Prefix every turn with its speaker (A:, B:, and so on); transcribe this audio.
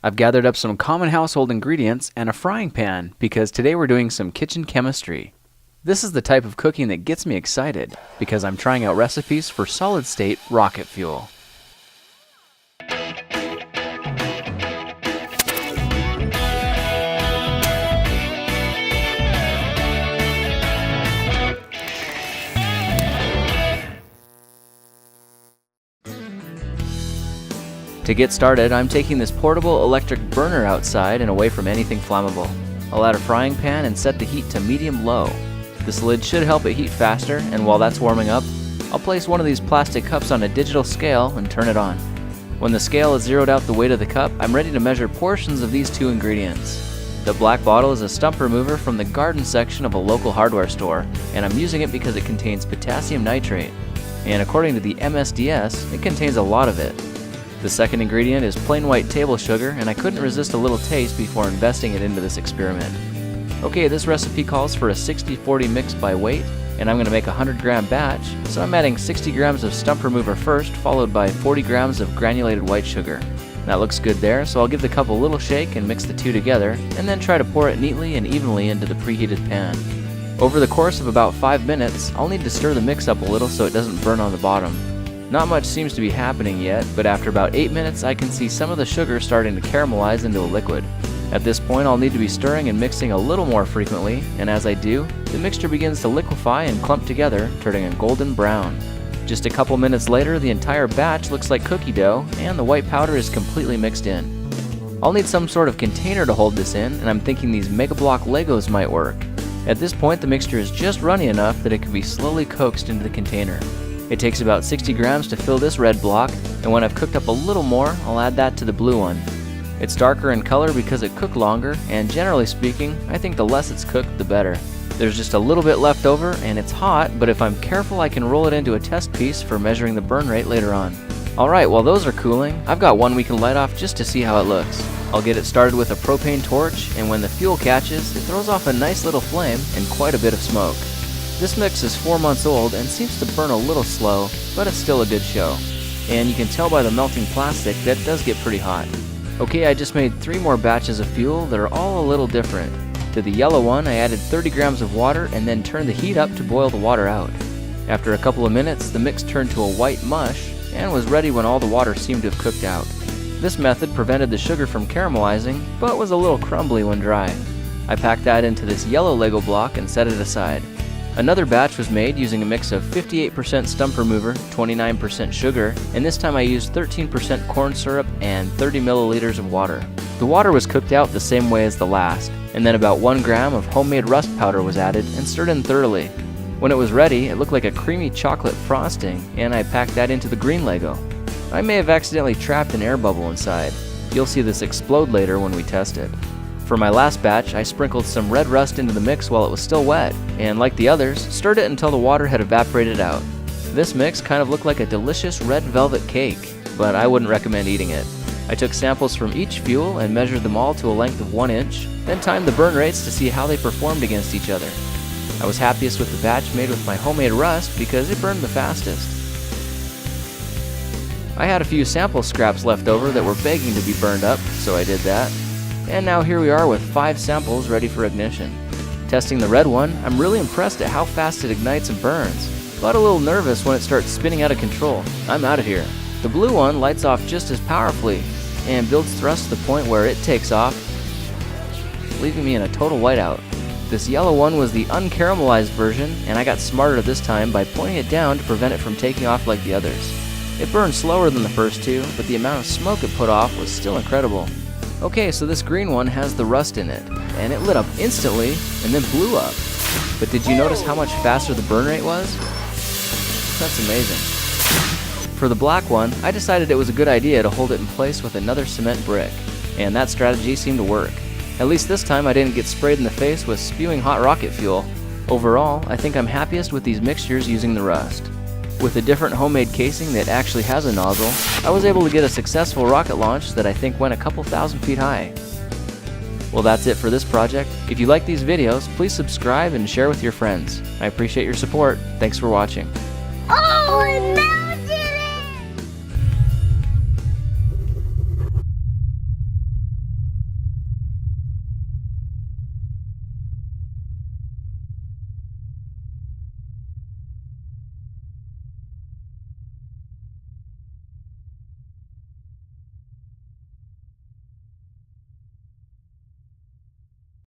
A: I've gathered up some common household ingredients and a frying pan because today we're doing some kitchen chemistry. This is the type of cooking that gets me excited because I'm trying out recipes for solid-state rocket fuel. To get started, I'm taking this portable electric burner outside and away from anything flammable. I'll add a frying pan and set the heat to medium-low. This lid should help it heat faster, and while that's warming up, I'll place one of these plastic cups on a digital scale and turn it on. When the scale has zeroed out the weight of the cup, I'm ready to measure portions of these two ingredients. The black bottle is a stump remover from the garden section of a local hardware store, and I'm using it because it contains potassium nitrate. And according to the MSDS, it contains a lot of it. The second ingredient is plain white table sugar, and I couldn't resist a little taste before investing it into this experiment. Okay, this recipe calls for a 60-40 mix by weight, and I'm going to make a 100-gram batch, so I'm adding 60 grams of stump remover first, followed by 40 grams of granulated white sugar. That looks good there, so I'll give the cup a little shake and mix the two together, and then try to pour it neatly and evenly into the preheated pan. Over the course of about 5 minutes, I'll need to stir the mix up a little so it doesn't burn on the bottom. Not much seems to be happening yet, but after about 8 minutes I can see some of the sugar starting to caramelize into a liquid. At this point I'll need to be stirring and mixing a little more frequently, and as I do, the mixture begins to liquefy and clump together, turning a golden brown. Just a couple minutes later, the entire batch looks like cookie dough, and the white powder is completely mixed in. I'll need some sort of container to hold this in, and I'm thinking these Mega Block Legos might work. At this point the mixture is just runny enough that it can be slowly coaxed into the container. It takes about 60 grams to fill this red block, and when I've cooked up a little more, I'll add that to the blue one. It's darker in color because it cooked longer, and generally speaking, I think the less it's cooked, the better. There's just a little bit left over, and it's hot, but if I'm careful I can roll it into a test piece for measuring the burn rate later on. Alright, while those are cooling, I've got one we can light off just to see how it looks. I'll get it started with a propane torch, and when the fuel catches, it throws off a nice little flame and quite a bit of smoke. This mix is 4 months old and seems to burn a little slow, but it's still a good show. And you can tell by the melting plastic that it does get pretty hot. Okay, I just made 3 more batches of fuel that are all a little different. To the yellow one, I added 30 grams of water and then turned the heat up to boil the water out. After a couple of minutes, the mix turned to a white mush and was ready when all the water seemed to have cooked out. This method prevented the sugar from caramelizing, but was a little crumbly when dry. I packed that into this yellow Lego block and set it aside. Another batch was made using a mix of 58% stump remover, 29% sugar, and this time I used 13% corn syrup and 30 milliliters of water. The water was cooked out the same way as the last, and then about 1 gram of homemade rust powder was added and stirred in thoroughly. When it was ready, it looked like a creamy chocolate frosting, and I packed that into the green Lego. I may have accidentally trapped an air bubble inside. You'll see this explode later when we test it. For my last batch, I sprinkled some red rust into the mix while it was still wet, and like the others, stirred it until the water had evaporated out. This mix kind of looked like a delicious red velvet cake, but I wouldn't recommend eating it. I took samples from each fuel and measured them all to a length of 1 inch, then timed the burn rates to see how they performed against each other. I was happiest with the batch made with my homemade rust because it burned the fastest. I had a few sample scraps left over that were begging to be burned up, so I did that. And now here we are with 5 samples ready for ignition. Testing the red one, I'm really impressed at how fast it ignites and burns, but a little nervous when it starts spinning out of control. I'm out of here. The blue one lights off just as powerfully and builds thrust to the point where it takes off, leaving me in a total whiteout. This yellow one was the uncaramelized version, and I got smarter this time by pointing it down to prevent it from taking off like the others. It burned slower than the first two, but the amount of smoke it put off was still incredible. Okay, so this green one has the rust in it, and it lit up instantly and then blew up. But did you notice how much faster the burn rate was? That's amazing. For the black one, I decided it was a good idea to hold it in place with another cement brick, and that strategy seemed to work. At least this time I didn't get sprayed in the face with spewing hot rocket fuel. Overall, I think I'm happiest with these mixtures using the rust. With a different homemade casing that actually has a nozzle, I was able to get a successful rocket launch that I think went a couple thousand feet high. Well, that's it for this project. If you like these videos, please subscribe and share with your friends. I appreciate your support. Thanks for watching.
B: Oh no!